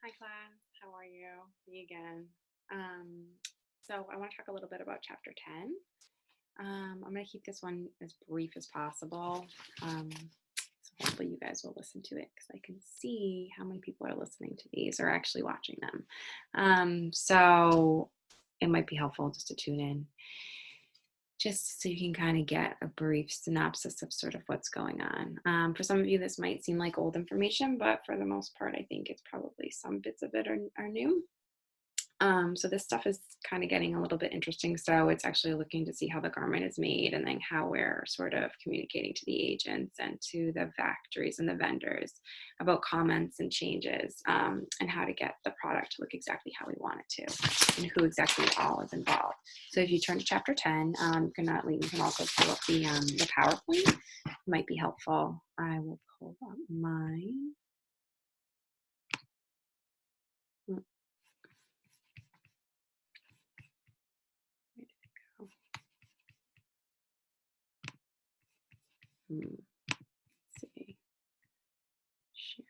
Hi class, how are you? Me again. Um, so I want to talk a little bit about chapter 10. I'm going to keep this one as brief as possible. So hopefully you guys will listen to it because I can see how many people are listening to these or actually watching them. So it might be helpful just to tune in, just so you can kind of get a brief synopsis of sort of what's going on. For some of you, this might seem like old information, but for the most part, I think it's probably some bits of it are new. So this stuff is kind of getting a little bit interesting. So it's actually looking to see how the garment is made and then how we're sort of communicating to the agents and to the factories and the vendors about comments and changes, and how to get the product to look exactly how we want it to and who exactly all is involved. So if you turn to chapter 10, you can also pull up the PowerPoint. It might be helpful. I will pull up mine. Let's see. Share.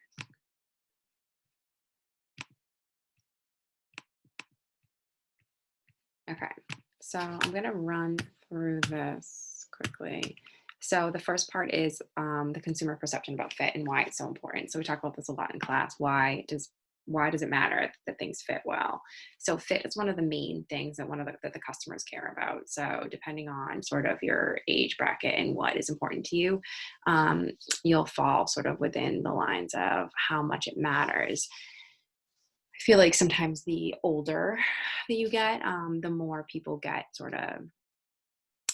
Okay, so I'm going to run through this quickly. So the first part is the consumer perception about fit and why it's so important. So we talk about this a lot in class. Why does it matter that things fit well? So fit is one of the main things that that the customers care about. So depending on sort of your age bracket and what is important to you, you'll fall sort of within the lines of how much it matters. I feel like sometimes the older that you get, the more people get sort of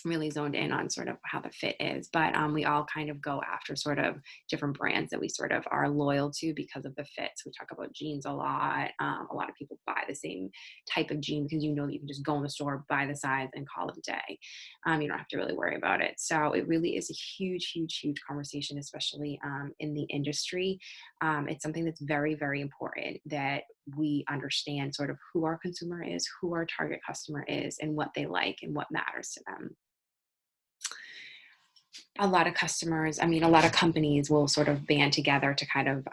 really zoned in on sort of how the fit is. But we all kind of go after sort of different brands that we sort of are loyal to because of the fits. We talk about jeans a lot. A lot of people buy the same type of jean because you know that you can just go in the store, buy the size, and call it a day. You don't have to really worry about it. So it really is a huge, huge, huge conversation, especially in the industry. It's something that's very, very important that we understand sort of who our consumer is, who our target customer is, and what they like and what matters to them. A lot of a lot of companies will sort of band together to kind of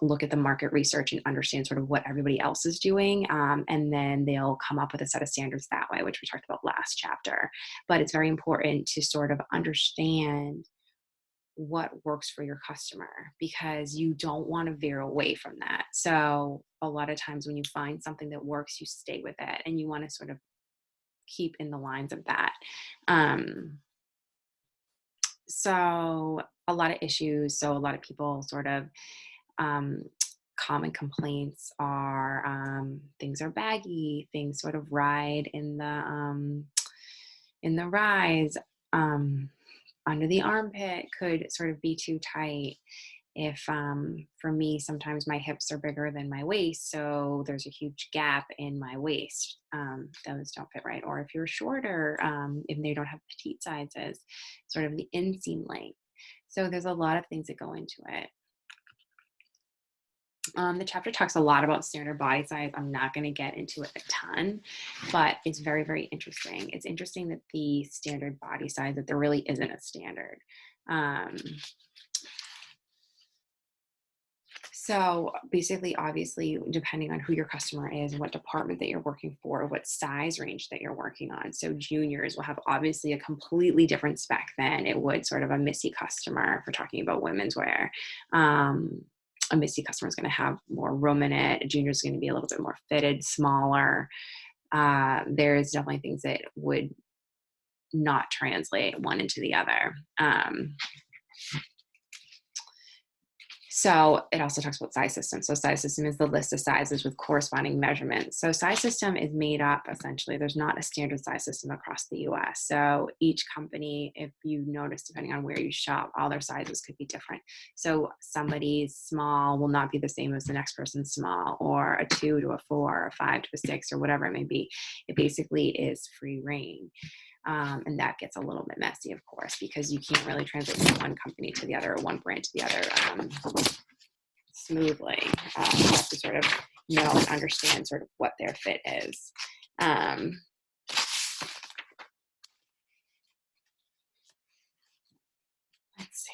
look at the market research and understand sort of what everybody else is doing. And then they'll come up with a set of standards that way, which we talked about last chapter. But it's very important to sort of understand what works for your customer because you don't want to veer away from that. So a lot of times when you find something that works, you stay with it and you want to sort of keep in the lines of that. So a lot of issues. So a lot of people sort of common complaints are things are baggy, things sort of ride in the rise. Under the armpit could sort of be too tight. If for me, sometimes my hips are bigger than my waist, so there's a huge gap in my waist. Those don't fit right. Or if you're shorter, if they don't have petite sizes, sort of the inseam length. So there's a lot of things that go into it. The chapter talks a lot about standard body size. I'm not going to get into it a ton, but it's very, very interesting. It's interesting that the standard body size, that there really isn't a standard. So basically, obviously, depending on who your customer is and what department that you're working for, what size range that you're working on. So juniors will have obviously a completely different spec than it would sort of a Missy customer if we're talking about women's wear. A Missy customer is going to have more room in it. A junior is going to be a little bit more fitted, smaller. There's definitely things that would not translate one into the other. So it also talks about size system. So size system is the list of sizes with corresponding measurements. So size system is made up, essentially, there's not a standard size system across the US. So each company, if you notice, depending on where you shop, all their sizes could be different. So somebody's small will not be the same as the next person's small, or a 2 to a 4, or a 5 to a 6, or whatever it may be. It basically is free reign. And that gets a little bit messy, of course, because you can't really translate from one company to the other or one brand to the other smoothly. You have to sort of know and understand sort of what their fit is. Let's see.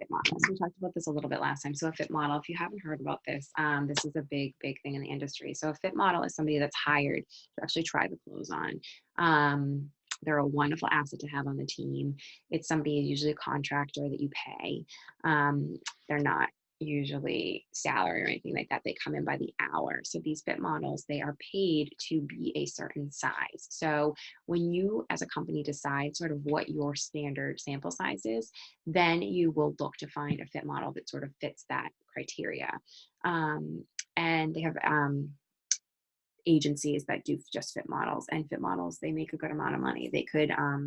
model. So we talked about this a little bit last time. So a fit model, if you haven't heard about this, this is a big, big thing in the industry. So a fit model is somebody that's hired to actually try the clothes on. They're a wonderful asset to have on the team. It's somebody, usually a contractor that you pay. They're not usually salary or anything like that. They come in by the hour. So these fit models, they are paid to be a certain size. So when you as a company decide sort of what your standard sample size is, then you will look to find a fit model that sort of fits that criteria. And they have agencies that do just fit models, and fit models, they make a good amount of money. They could, I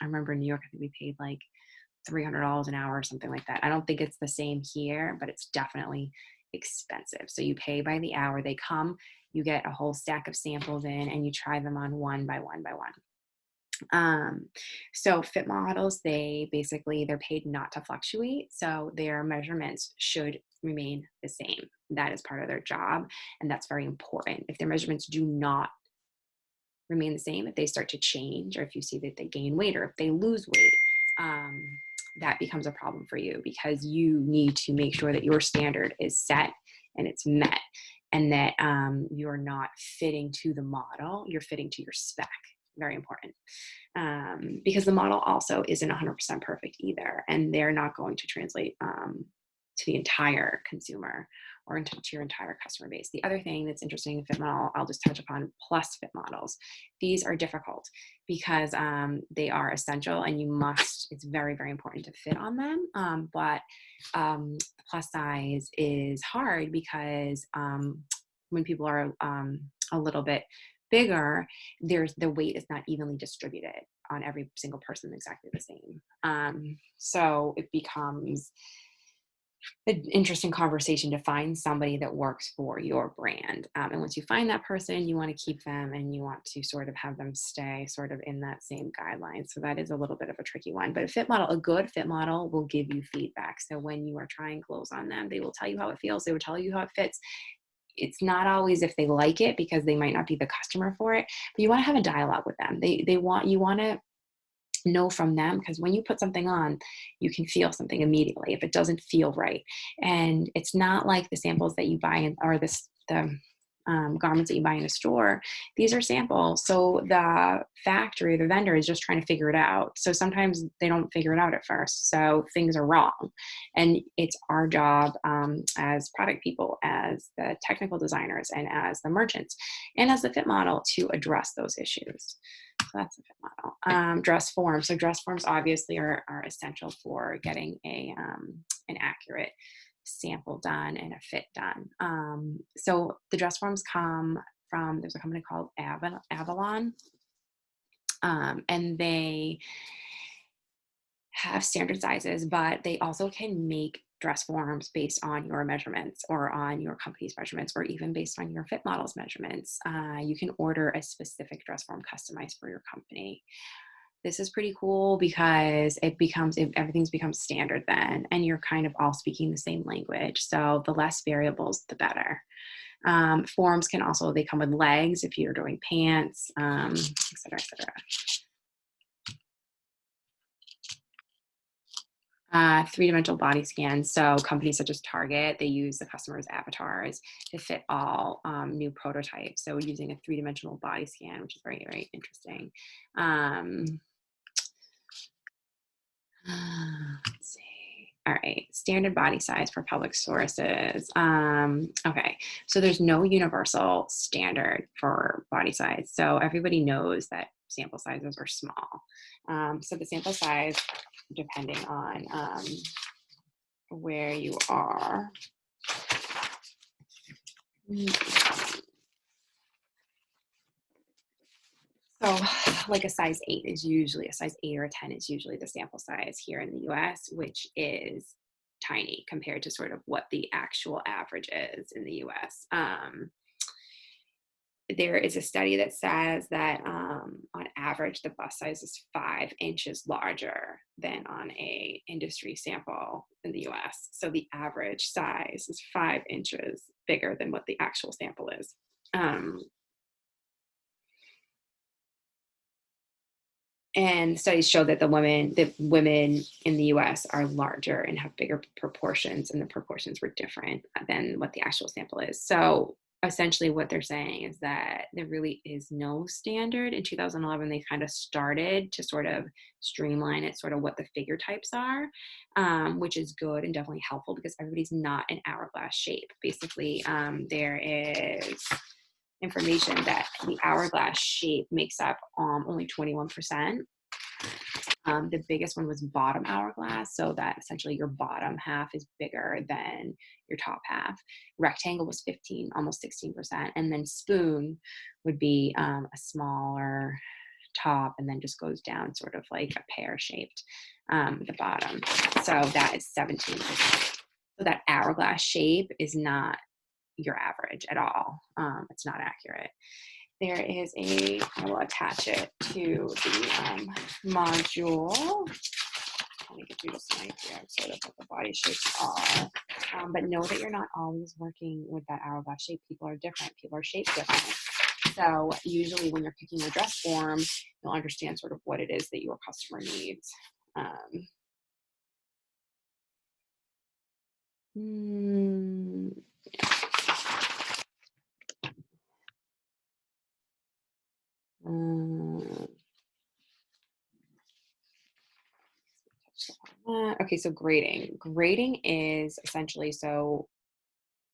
remember in New York, I think we paid like $300 an hour or something like that. I don't think it's the same here, but it's definitely expensive. So you pay by the hour. They come, you get a whole stack of samples in, and you try them on one by one by one. So fit models, they're paid not to fluctuate. So their measurements should remain the same. That is part of their job. And that's very important. If their measurements do not remain the same, if they start to change, or if you see that they gain weight or if they lose weight, that becomes a problem for you, because you need to make sure that your standard is set and it's met, and that you're not fitting to the model, you're fitting to your spec. Very important. Because the model also isn't 100% perfect either, and they're not going to translate to the entire consumer or to your entire customer base. The other thing that's interesting in fit model, I'll just touch upon, plus fit models. These are difficult because they are essential, and it's very, very important to fit on them. But plus size is hard because when people are a little bit bigger, the weight is not evenly distributed on every single person exactly the same. So it becomes an interesting conversation to find somebody that works for your brand. And once you find that person, you want to keep them, and you want to sort of have them stay sort of in that same guideline. So that is a little bit of a tricky one. But a good fit model will give you feedback. So when you are trying clothes on them, they will tell you how it feels. They will tell you how it fits. It's not always if they like it, because they might not be the customer for it, but you want to have a dialogue with them. You want to know from them, because when you put something on, you can feel something immediately if it doesn't feel right. And it's not like the samples that you buy in, or the garments that you buy in a store. These are samples. So the factory, the vendor, is just trying to figure it out. So sometimes they don't figure it out at first. So things are wrong. And it's our job as product people, as the technical designers, and as the merchants, and as the fit model, to address those issues. So that's a fit model. Dress forms. So dress forms obviously are essential for getting an accurate sample done and a fit done. So the dress forms come from, there's a company called Avalon, and they have standard sizes, but they also can make dress forms based on your measurements, or on your company's measurements, or even based on your fit model's measurements. You can order a specific dress form customized for your company. This is pretty cool because everything's becomes standard then, and you're kind of all speaking the same language. So the less variables, the better. Forms can also, they come with legs if you're doing pants, et cetera, et cetera. Three-dimensional body scans. So companies such as Target, they use the customer's avatars to fit all new prototypes. So using a three-dimensional body scan, which is very, very interesting. Let's see. All right, standard body size for public sources. Okay, so there's no universal standard for body size. So everybody knows that sample sizes are small. So the sample size, depending on where you are. So like a size 8 or a 10 is usually the sample size here in the US, which is tiny compared to sort of what the actual average is in the US. There is a study that says that on average, the bust size is 5 inches larger than on a industry sample in the US. So the average size is 5 inches bigger than what the actual sample is. And studies show that women in the US are larger and have bigger proportions, and the proportions were different than what the actual sample is. So essentially what they're saying is that there really is no standard. In 2011, they kind of started to sort of streamline it, sort of what the figure types are, which is good and definitely helpful because everybody's not an hourglass shape. Basically, there is information that the hourglass shape makes up only 21%. The biggest one was bottom hourglass, so that essentially your bottom half is bigger than your top half. Rectangle was 15, almost 16%, and then spoon would be a smaller top, and then just goes down sort of like a pear shaped the bottom. So that is 17%. So that hourglass shape is not your average at all. It's not accurate. I will attach it to the module. Let me give you just an idea of sort of what the body shapes are. But know that you're not always working with that hourglass shape. People are different. People are shaped different. So usually when you're picking your dress form, you'll understand sort of what it is that your customer needs. Mm, uh, okay, so grading. Grading is essentially so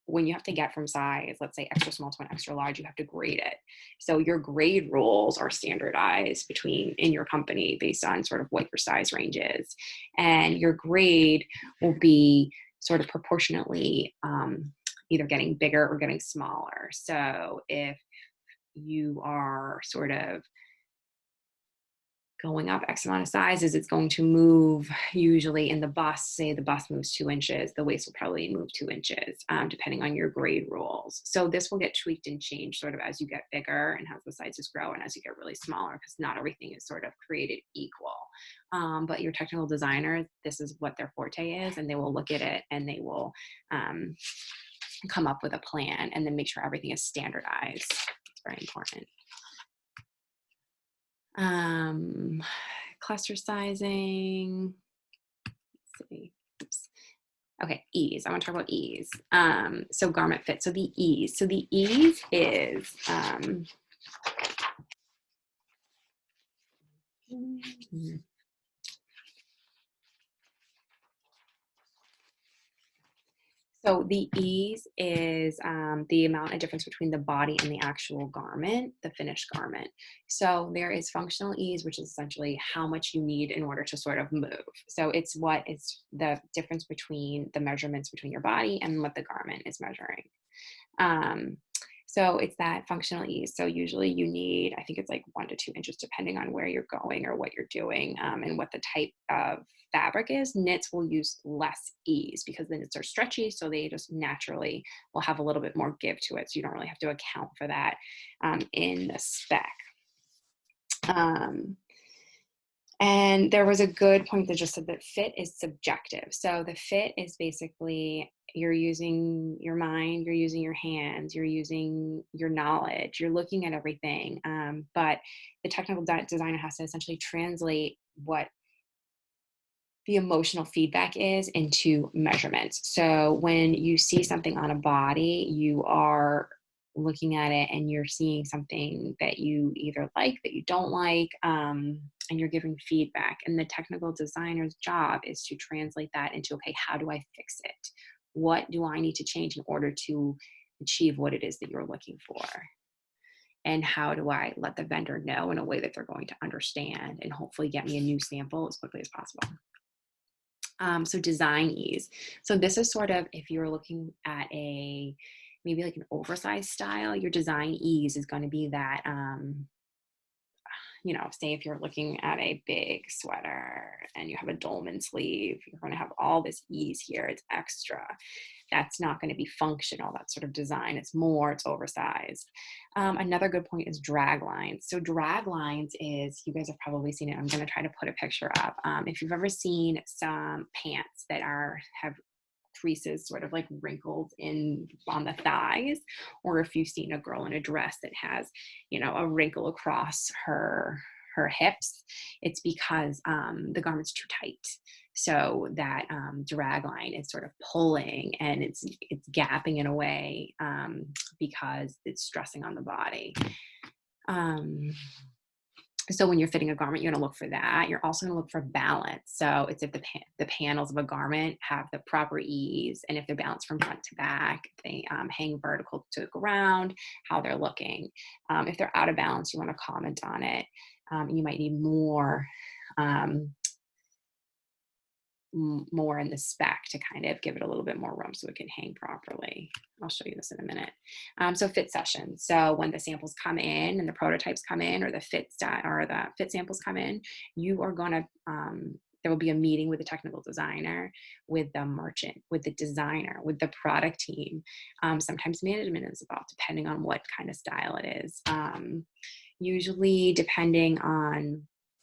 when you have to get from size, let's say extra small to an extra large, you have to grade it. So your grade rules are standardized in your company based on sort of what your size range is. And your grade will be sort of proportionately either getting bigger or getting smaller. So if you are sort of going up X amount of sizes, it's going to move usually in the bust. Say the bust moves 2 inches, the waist will probably move 2 inches, depending on your grade rules. So this will get tweaked and changed sort of as you get bigger and as the sizes grow and as you get really smaller, because not everything is sort of created equal. But your technical designer, this is what their forte is, and they will look at it and they will come up with a plan and then make sure everything is standardized. It's very important. Cluster sizing. Let's see. Oops. Okay, ease. I want to talk about ease. So garment fit. So the ease. So the ease is so the ease is the amount of difference between the body and the actual garment, the finished garment. So there is functional ease, which is essentially how much you need in order to sort of move. So it's what is the difference between the measurements between your body and what the garment is measuring. So it's that functional ease. So usually you need, I think it's like 1 to 2 inches, depending on where you're going or what you're doing, and what the type of fabric is. Knits will use less ease because the knits are stretchy, so they just naturally will have a little bit more give to it. So you don't really have to account for that in the spec. And there was a good point that just said that fit is subjective. So the fit is basically you're using your mind, you're using your hands, you're using your knowledge, you're looking at everything. But the technical designer has to essentially translate what the emotional feedback is into measurements. So when you see something on a body, you are looking at it and you're seeing something that you either like, that you don't like, and you're giving feedback. And the technical designer's job is to translate that into, okay, how do I fix it? What do I need to change in order to achieve what it is that you're looking for? And how do I let the vendor know in a way that they're going to understand and hopefully get me a new sample as quickly as possible? So design ease. So this is sort of, if you're looking at maybe like an oversized style, your design ease is going to be that, say if you're looking at a big sweater and you have a dolman sleeve, you're going to have all this ease here. It's extra. That's not going to be functional, that sort of design. It's oversized. Another good point is drag lines. So drag lines is, you guys have probably seen it. I'm going to try to put a picture up. If you've ever seen some pants that have creases sort of like wrinkled in on the thighs, or if you've seen a girl in a dress that has, a wrinkle across her her hips, it's because the garment's too tight. So that drag line is sort of pulling and it's gapping in a way because it's stressing on the body. Um, so when you're fitting a garment, you're going to look for that. You're also going to look for balance. So it's if the panels of a garment have the proper ease, and if they're balanced from front to back, if they hang vertical to the ground, how they're looking. If they're out of balance, you want to comment on it. You might need um, more in the spec to kind of give it a little bit more room so it can hang properly. I'll show you this in a minute. So fit session. So when the samples come in and the prototypes come in, or the fit samples come in, you are going to, there will be a meeting with the technical designer, with the merchant, with the designer, with the product team. Sometimes management is involved, depending on what kind of style it is. Usually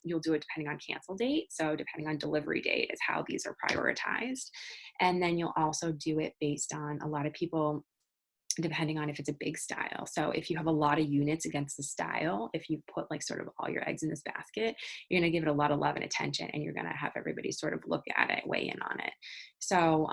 you'll do it depending on cancel date. So depending on delivery date is how these are prioritized. And then you'll also do it based on a lot of people, depending on if it's a big style. So if you have a lot of units against the style, if you put like sort of all your eggs in this basket, you're going to give it a lot of love and attention, and you're going to have everybody sort of look at it, weigh in on it. So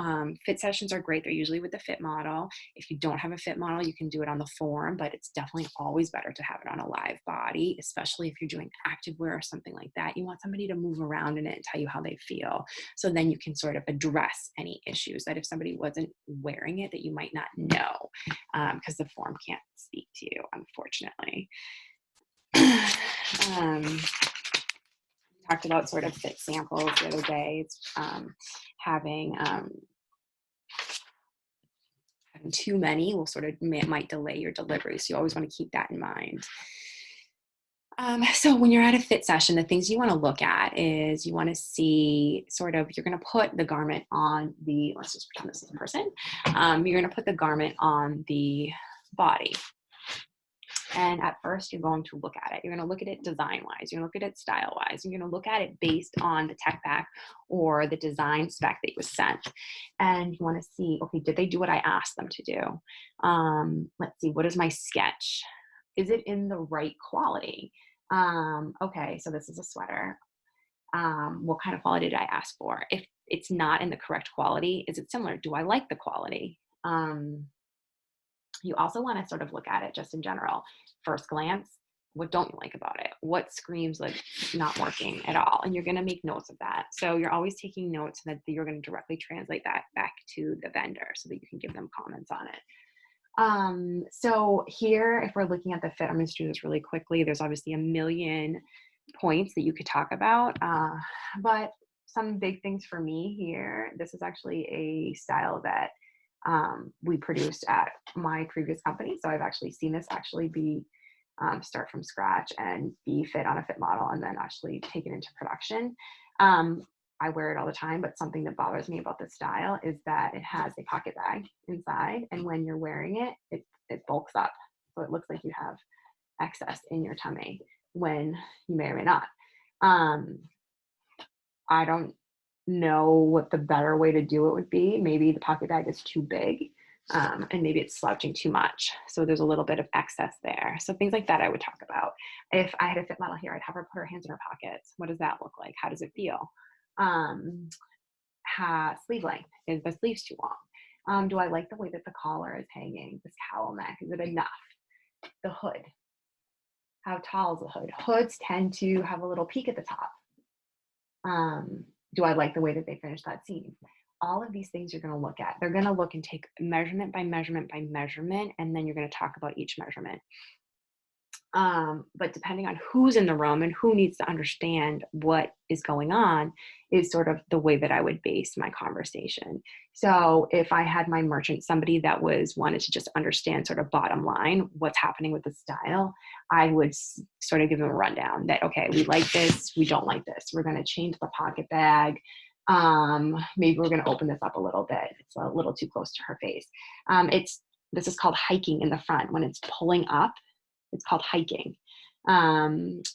fit sessions are great. They're usually with the fit model. If you don't have a fit model, you can do it on the form, but it's definitely always better to have it on a live body, especially if you're doing activewear or something like that. You want somebody to move around in it and tell you how they feel. So then you can sort of address any issues that if somebody wasn't wearing it, that you might not know. Because the form can't speak to you, unfortunately. We talked about sort of fit samples the other day. It's, having too many will sort of might delay your delivery, so you always want to keep that in mind. So when you're at a fit session, the things you want to look at is you want to see sort of, you're going to put the garment on let's just pretend this is a person. You're going to put the garment on the body. And at first you're going to look at it. You're going to look at it design-wise. You're going to look at it style-wise. You're going to look at it based on the tech pack or the design spec that was sent. And you want to see, okay, did they do what I asked them to do? Let's see, what is my sketch? Is it in the right quality? Okay, so this is a sweater. What kind of quality did I ask for? If it's not in the correct quality, is it similar? Do I like the quality? You also want to sort of look at it just in general. First glance, what don't you like about it? What screams like not working at all? And you're going to make notes of that. So you're always taking notes that you're going to directly translate that back to the vendor so that you can give them comments on it. So here, if we're looking at the fit, I'm going to do this really quickly. There's obviously a million points that you could talk about, but some big things for me here. This is actually a style that we produced at my previous company. So I've actually seen this actually be start from scratch and be fit on a fit model and then actually taken into production. I wear it all the time, but something that bothers me about this style is that it has a pocket bag inside, and when you're wearing it, it bulks up. So it looks like you have excess in your tummy when you may or may not. I don't know what the better way to do it would be. Maybe the pocket bag is too big, and maybe it's slouching too much. So there's a little bit of excess there. So things like that I would talk about. If I had a fit model here, I'd have her put her hands in her pockets. What does that look like? How does it feel? Sleeve length. Is the sleeves too long? Do I like the way that the collar is hanging? This cowl neck, is it enough? The hood. How tall is the hood? Hoods tend to have a little peak at the top. Do I like the way that they finish that seam? All of these things you're going to look at. They're going to look and take measurement by measurement by measurement, and then you're going to talk about each measurement. But depending on who's in the room and who needs to understand what is going on is sort of the way that I would base my conversation. So if I had my merchant, somebody that wanted to just understand sort of bottom line, what's happening with the style, I would sort of give them a rundown that, okay, we like this, we don't like this. We're going to change the pocket bag. Maybe we're going to open this up a little bit. It's a little too close to her face. This is called hiking in the front. When it's pulling up, it's called hiking.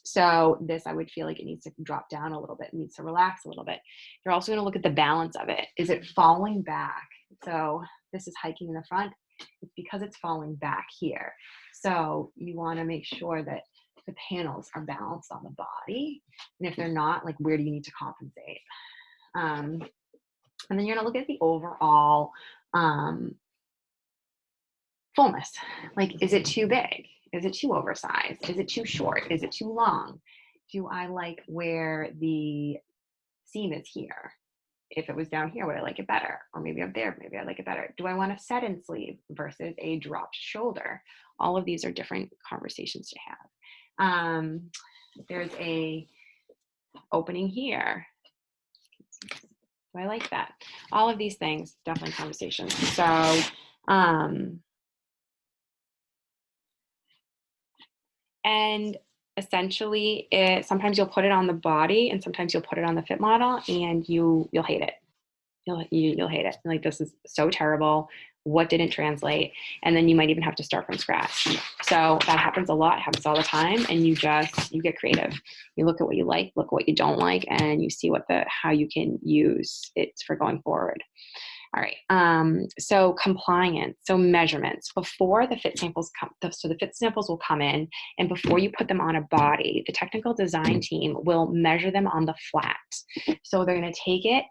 So this, I would feel like it needs to drop down a little bit. It needs to relax a little bit. You're also going to look at the balance of it. Is it falling back? So this is hiking in the front. It's because it's falling back here. So you want to make sure that the panels are balanced on the body. And if they're not, like, where do you need to compensate? And then you're gonna look at the overall fullness. Like, is it too big? Is it too oversized? Is it too short? Is it too long? Do I like where the seam is here? If it was down here, would I like it better? Or maybe up there, maybe I like it better. Do I want a set-in sleeve versus a dropped shoulder? All of these are different conversations to have. There's a opening here. Do I like that? All of these things, definitely conversations. So, and essentially, sometimes you'll put it on the body, and sometimes you'll put it on the fit model, and you'll hate it. You'll hate it. Like, this is so terrible. What didn't translate? And then you might even have to start from scratch. So that happens a lot, happens all the time. And you get creative. You look at what you like, look at what you don't like, and you see how you can use it for going forward. All right. So compliance, so measurements before the fit samples come. So the fit samples will come in, and before you put them on a body, the technical design team will measure them on the flat. So they're going to take it,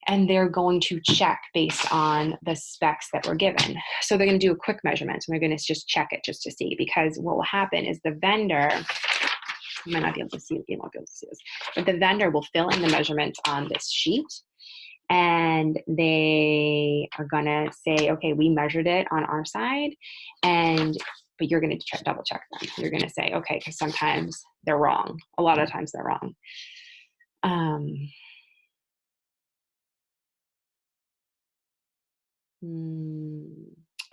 and they're going to check based on the specs that were given. So they're going to do a quick measurement, and they're going to just check it just to see, because what will happen is the vendor, you might not be able to see it, you won't be able to see this, but the vendor will fill in the measurements on this sheet, and they are going to say, okay, we measured it on our side, but you're going to double check them. You're going to say, okay, because sometimes they're wrong. A lot of times they're wrong.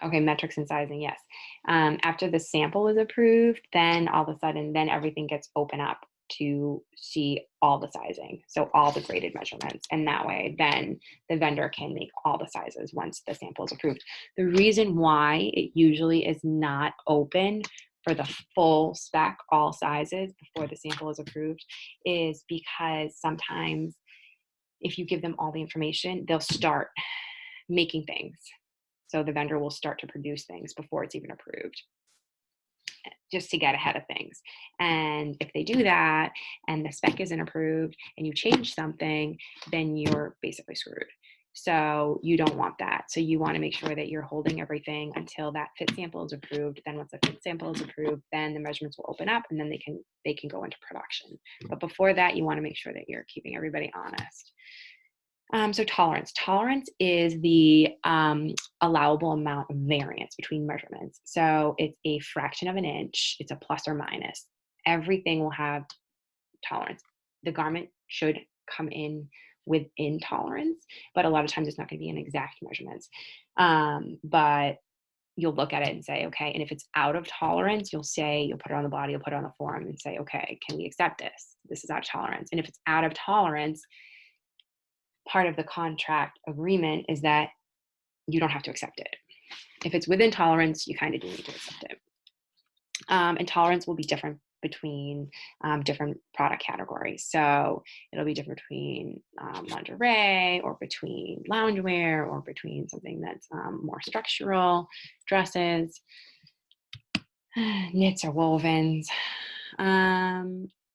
Okay, metrics and sizing, yes. After the sample is approved, then all of a sudden, then everything gets open up to see all the sizing. So all the graded measurements. And that way, then the vendor can make all the sizes once the sample is approved. The reason why it usually is not open for the full spec, all sizes, before the sample is approved, is because sometimes if you give them all the information, they'll start making things. So the vendor will start to produce things before it's even approved, just to get ahead of things. And if they do that and the spec isn't approved and you change something, then you're basically screwed. So you don't want that. So you want to make sure that you're holding everything until that fit sample is approved. Then once the fit sample is approved, then the measurements will open up, and then they can go into production. But before that, you want to make sure that you're keeping everybody honest. So tolerance. Tolerance is the allowable amount of variance between measurements. So it's a fraction of an inch. It's a plus or minus. Everything will have tolerance. The garment should come in within tolerance, but a lot of times it's not going to be an exact measurements. But you'll look at it and say, okay, and if it's out of tolerance, you'll put it on the body, you'll put it on the form and say, okay, can we accept this? This is out of tolerance. And if it's out of tolerance, part of the contract agreement is that you don't have to accept it. If it's within tolerance, you kind of do need to accept it. And tolerance will be different between different product categories. So it'll be different between lingerie, or between loungewear, or between something that's more structural, dresses, knits or wovens.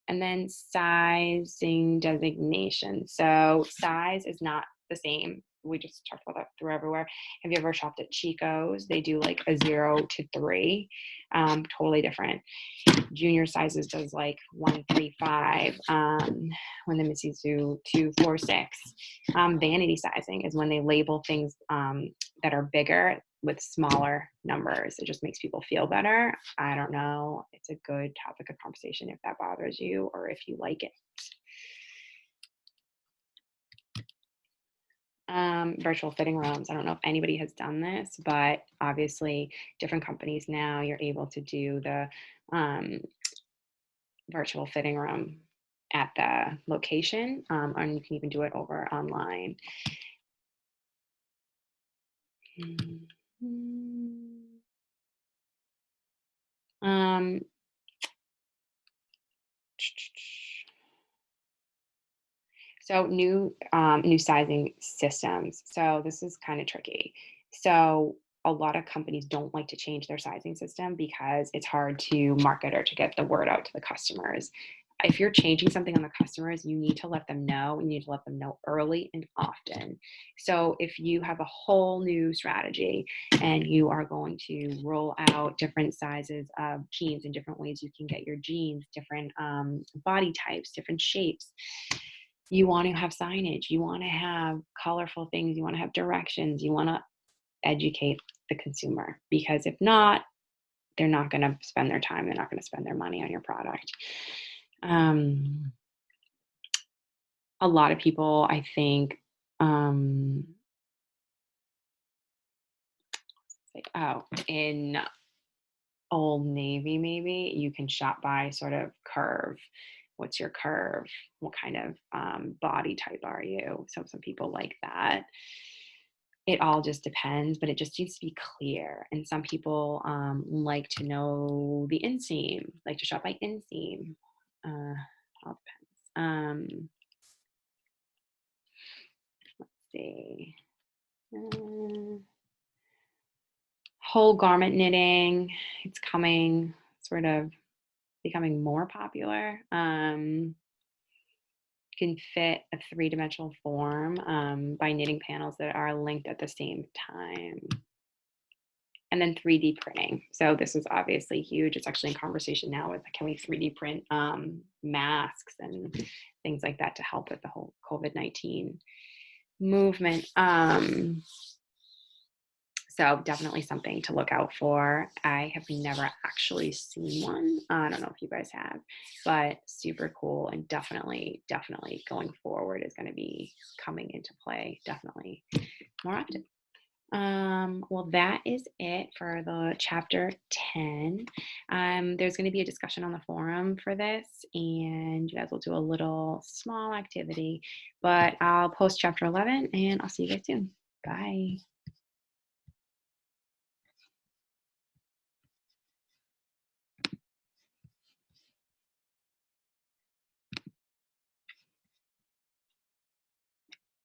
And then sizing designation. So size is not the same. We just talked about that through everywhere. Have you ever shopped at Chico's? They do like a 0 to 3, totally different. Junior sizes does like 1, 3, 5. When the Missy's do 2, 4, 6. Vanity sizing is when they label things that are bigger with smaller numbers. It just makes people feel better. I don't know. It's a good topic of conversation if that bothers you or if you like it. Virtual fitting rooms. I don't know if anybody has done this, but obviously different companies now, you're able to do the virtual fitting room at the location, and you can even do it over online. So new sizing systems. So this is kind of tricky. So a lot of companies don't like to change their sizing system because it's hard to market or to get the word out to the customers. If you're changing something on the customers, you need to let them know. You need to let them know early and often. So if you have a whole new strategy and you are going to roll out different sizes of jeans and different ways you can get your jeans, different body types, different shapes, you want to have signage. You want to have colorful things. You want to have directions. You want to educate the consumer, because if not, they're not going to spend their time. They're not going to spend their money on your product. Um, a lot of people, I think, like, oh, in Old Navy, maybe you can shop by sort of curve. What's your curve? What kind of body type are you? So some people like that. It all just depends, but it just needs to be clear. And some people like to know the inseam, like to shop by inseam. All depends. Let's see. Uh, Whole garment knitting, it's coming, sort of becoming more popular. Can fit a three-dimensional form by knitting panels that are linked at the same time. And then 3D printing. So this is obviously huge. It's actually in conversation now with, can we 3D print masks and things like that to help with the whole COVID-19 movement. So definitely something to look out for. I have never actually seen one. I don't know if you guys have, but super cool, and definitely going forward is going to be coming into play definitely more often. Well, that is it for the chapter 10. There's going to be a discussion on the forum for this, and you guys will do a little small activity, but I'll post chapter 11 and I'll see you guys soon. Bye.